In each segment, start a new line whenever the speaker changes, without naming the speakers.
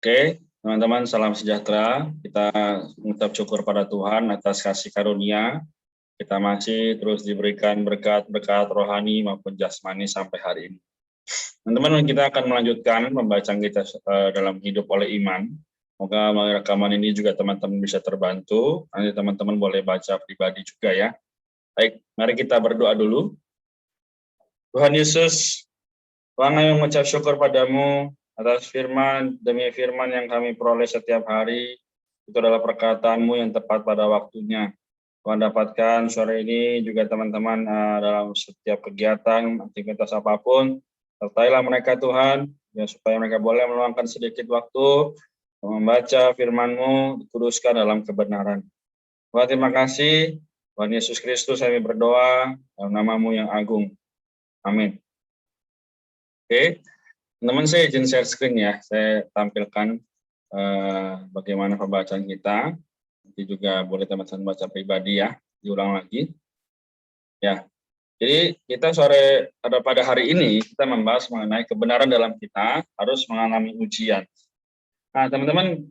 Oke, teman-teman, salam sejahtera. Kita mengucap syukur pada Tuhan atas kasih karunia. Kita masih terus diberikan berkat-berkat rohani maupun jasmani sampai hari ini. Teman-teman, kita akan melanjutkan pembacaan kita dalam hidup oleh iman. Semoga melalui rekaman ini juga teman-teman bisa terbantu. Nanti teman-teman boleh baca pribadi juga ya. Baik, mari kita berdoa dulu. Tuhan Yesus, Tuhan, kami mengucap syukur padamu atas firman demi firman yang kami peroleh setiap hari. Itu adalah perkataanmu yang tepat pada waktunya. Tuhan, dapatkan sore ini juga teman-teman dalam setiap kegiatan, aktivitas apapun, sertailah mereka Tuhan, ya, supaya mereka boleh meluangkan sedikit waktu membaca firman-Mu, dikuduskan dalam kebenaran. Tuhan, terima kasih. Tuhan Yesus Kristus, kami berdoa dalam nama-Mu yang agung. Amin. Oke, teman-teman, saya izin share screen ya. Saya tampilkan bagaimana pembacaan kita. Nanti juga boleh teman-teman baca pribadi ya, diulang lagi. Ya, jadi kita pada hari ini kita membahas mengenai kebenaran dalam kita harus mengalami ujian. Nah, teman-teman,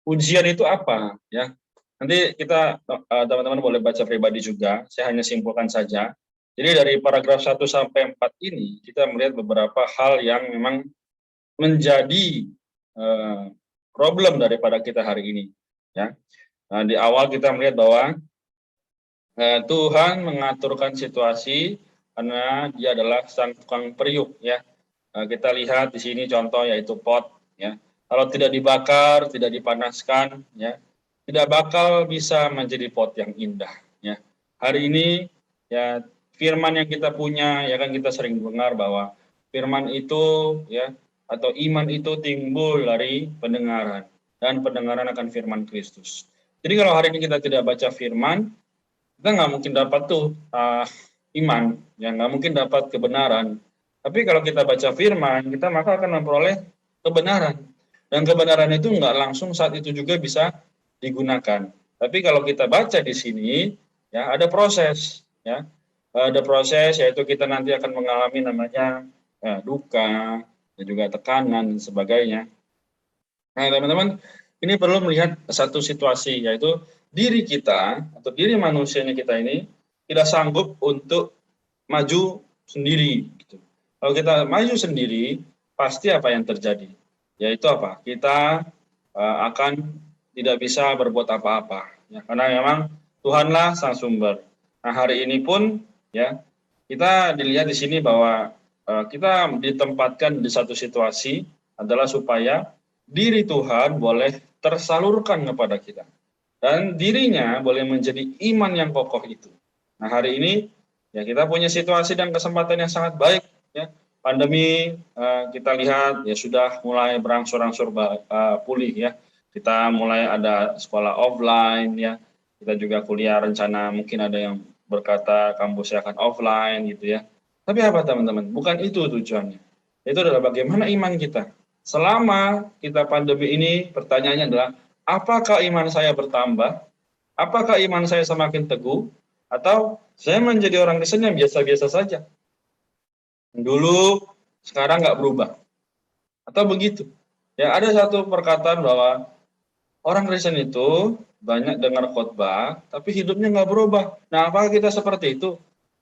ujian itu apa? Ya, nanti kita teman-teman boleh baca pribadi juga. Saya hanya simpulkan saja. Jadi dari paragraf 1 sampai 4 ini kita melihat beberapa hal yang memang menjadi problem daripada kita hari ini. Ya, nah, di awal kita melihat bahwa Tuhan mengaturkan situasi karena Dia adalah Sang Tukang Periuk. Ya, kita lihat di sini contoh yaitu pot. Ya, kalau tidak dibakar, tidak dipanaskan, ya, tidak bakal bisa menjadi pot yang indah. Ya, hari ini ya firman yang kita punya, ya kan kita sering dengar bahwa firman itu ya atau iman itu timbul dari pendengaran dan pendengaran akan firman Kristus. Jadi kalau hari ini kita tidak baca firman, kita nggak mungkin dapat tuh iman, ya nggak mungkin dapat kebenaran. Tapi kalau kita baca firman, kita maka akan memperoleh kebenaran. Dan kebenaran itu nggak langsung saat itu juga bisa digunakan. Tapi kalau kita baca di sini, ya ada proses, ya ada proses yaitu kita nanti akan mengalami namanya duka, dan juga tekanan dan sebagainya. Nah, teman-teman, ini perlu melihat satu situasi, yaitu diri kita atau diri manusianya kita ini tidak sanggup untuk maju sendiri. Gitu. Kalau kita maju sendiri, pasti apa yang terjadi? Yaitu apa? Kita akan tidak bisa berbuat apa-apa. Ya, karena memang Tuhanlah sang sumber. Nah, hari ini pun ya kita dilihat di sini bahwa kita ditempatkan di satu situasi adalah supaya diri Tuhan boleh tersalurkan kepada kita. Dan dirinya boleh menjadi iman yang kokoh itu. Nah, hari ini ya kita punya situasi dan kesempatan yang sangat baik. Ya. Pandemi kita lihat ya sudah mulai berangsur-angsur pulih ya. Kita mulai ada sekolah offline ya. Kita juga kuliah rencana mungkin ada yang berkata kampusnya akan offline gitu ya. Tapi apa teman-teman? Bukan itu tujuannya. Itu adalah bagaimana iman kita. Selama kita pandemi ini, pertanyaannya adalah, apakah iman saya bertambah? Apakah iman saya semakin teguh? Atau saya menjadi orang Kristen yang biasa-biasa saja? Dulu, sekarang nggak berubah. Atau begitu. Ya, ada satu perkataan bahwa orang Kristen itu banyak dengar khotbah, tapi hidupnya nggak berubah. Nah, apakah kita seperti itu?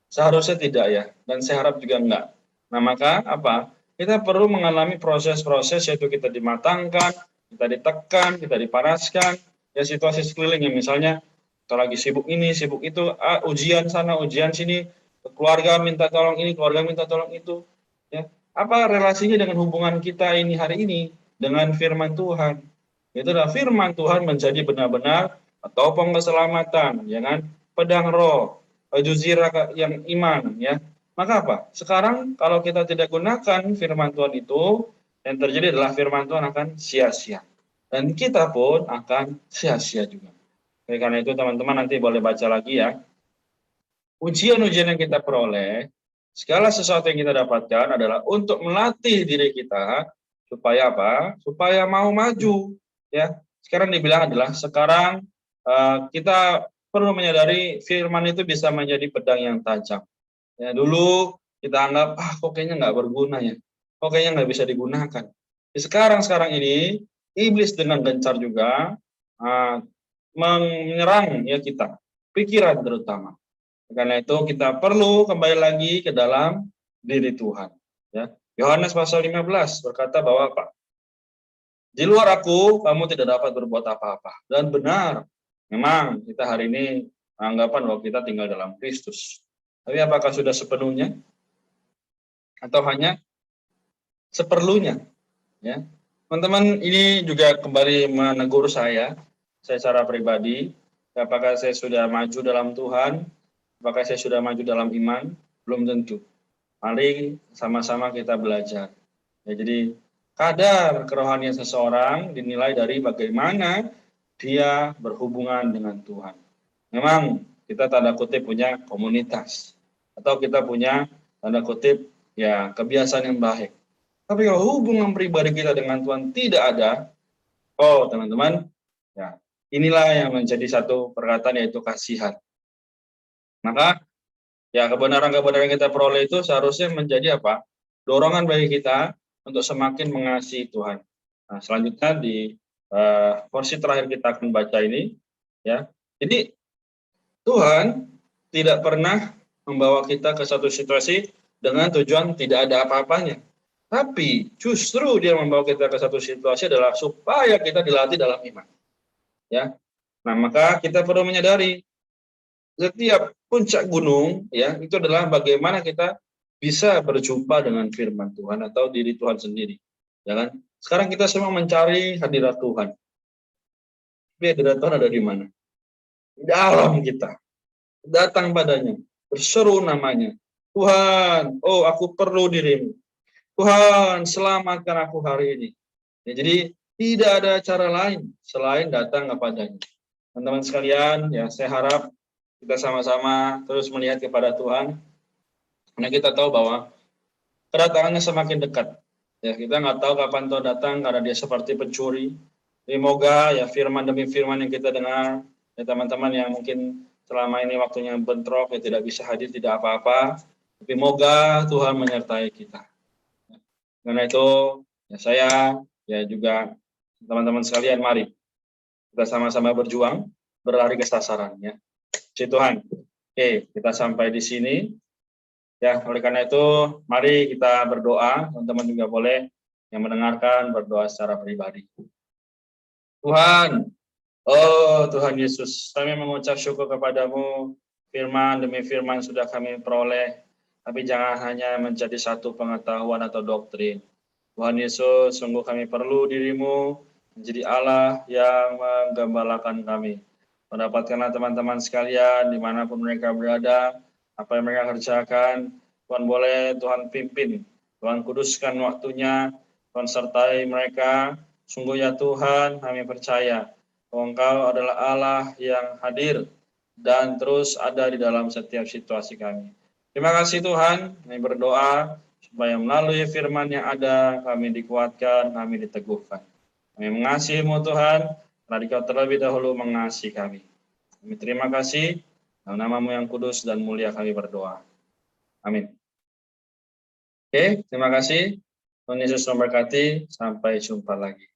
Seharusnya tidak ya, dan saya harap juga enggak. Nah, maka apa? Kita perlu mengalami proses-proses yaitu kita dimatangkan, kita ditekan, kita dipanaskan, ya situasi sekeliling yang misalnya kita lagi sibuk ini, sibuk itu, ujian sana, ujian sini, keluarga minta tolong ini, keluarga minta tolong itu. Ya. Apa relasinya dengan hubungan kita ini hari ini dengan firman Tuhan? Itu adalah firman Tuhan menjadi benar-benar topeng keselamatan, ya kan? Pedang roh, baju zirah yang iman, ya. Maka apa? Sekarang kalau kita tidak gunakan firman Tuhan itu, yang terjadi adalah firman Tuhan akan sia-sia. Dan kita pun akan sia-sia juga. Oleh karena itu teman-teman nanti boleh baca lagi ya. Ujian-ujian yang kita peroleh, segala sesuatu yang kita dapatkan adalah untuk melatih diri kita supaya apa? Supaya mau maju. Ya, sekarang dibilang adalah sekarang kita perlu menyadari firman itu bisa menjadi pedang yang tajam. Ya, dulu kita anggap kok kayaknya nggak berguna ya, kok kayaknya nggak bisa digunakan. Sekarang ini iblis dengan gencar juga menyerang ya kita, pikiran terutama. Karena itu kita perlu kembali lagi ke dalam diri Tuhan. Ya. Yohanes pasal 15 berkata bahwa apa? Di luar aku, kamu tidak dapat berbuat apa-apa. Dan benar, memang kita hari ini anggapan bahwa kita tinggal dalam Kristus. Tapi apakah sudah sepenuhnya? Atau hanya seperlunya? Ya. Teman-teman, ini juga kembali menegur saya secara pribadi. Apakah saya sudah maju dalam Tuhan? Apakah saya sudah maju dalam iman? Belum tentu. Mari sama-sama kita belajar. Ya, jadi kadar kerohanian seseorang dinilai dari bagaimana dia berhubungan dengan Tuhan. Memang kita tanda kutip punya komunitas atau kita punya tanda kutip ya kebiasaan yang baik. Tapi kalau hubungan pribadi kita dengan Tuhan tidak ada, oh teman-teman, ya inilah yang menjadi satu perkataan yaitu kasihan. Maka ya kebenaran-kebenaran yang kita peroleh itu seharusnya menjadi apa? Dorongan bagi kita untuk semakin mengasihi Tuhan. Nah, selanjutnya di porsi terakhir kita akan baca ini, ya. Jadi Tuhan tidak pernah membawa kita ke satu situasi dengan tujuan tidak ada apa-apanya. Tapi justru dia membawa kita ke satu situasi adalah supaya kita dilatih dalam iman. Ya. Nah, maka kita perlu menyadari setiap puncak gunung ya itu adalah bagaimana kita bisa berjumpa dengan firman Tuhan atau diri Tuhan sendiri. Ya kan? Sekarang kita semua mencari hadirat Tuhan. Tapi hadirat Tuhan ada di mana? Di dalam kita. Datang padanya, berseru namanya. Tuhan, oh aku perlu dirimu. Tuhan, selamatkan aku hari ini. Ya, jadi tidak ada cara lain selain datang kepadanya. Teman-teman sekalian, ya saya harap kita sama-sama terus melihat kepada Tuhan. Karena kita tahu bahwa kedatangannya semakin dekat. Ya, kita nggak tahu kapan Tuhan datang karena dia seperti pencuri. Semoga ya firman demi firman yang kita dengar, ya teman-teman yang mungkin selama ini waktunya bentrok, ya tidak bisa hadir, tidak apa-apa. Tapi moga Tuhan menyertai kita. Karena itu, ya saya, ya juga teman-teman sekalian, mari kita sama-sama berjuang, berlari ke sasarannya. Puji Tuhan. Oke, kita sampai di sini. Ya, oleh karena itu, mari kita berdoa. Teman-teman juga boleh yang mendengarkan berdoa secara pribadi. Tuhan, oh Tuhan Yesus, kami mengucap syukur kepadamu, firman demi firman sudah kami peroleh, tapi jangan hanya menjadi satu pengetahuan atau doktrin. Tuhan Yesus, sungguh kami perlu dirimu, menjadi Allah yang menggembalakan kami. Mendapatkanlah teman-teman sekalian, dimanapun mereka berada, apa yang mereka kerjakan, Tuhan boleh Tuhan pimpin, Tuhan kuduskan waktunya, Tuhan sertai mereka. Sungguh ya Tuhan, kami percaya bahwa Engkau adalah Allah yang hadir dan terus ada di dalam setiap situasi kami. Terima kasih Tuhan, kami berdoa supaya melalui firman yang ada, kami dikuatkan, kami diteguhkan. Kami mengasihi-Mu Tuhan, karena Engkau terlebih dahulu mengasihi kami. Kami terima kasih, dalam nama-Mu yang kudus dan mulia kami berdoa. Amin. Oke, terima kasih. Tuhan Yesus memberkati, sampai jumpa lagi.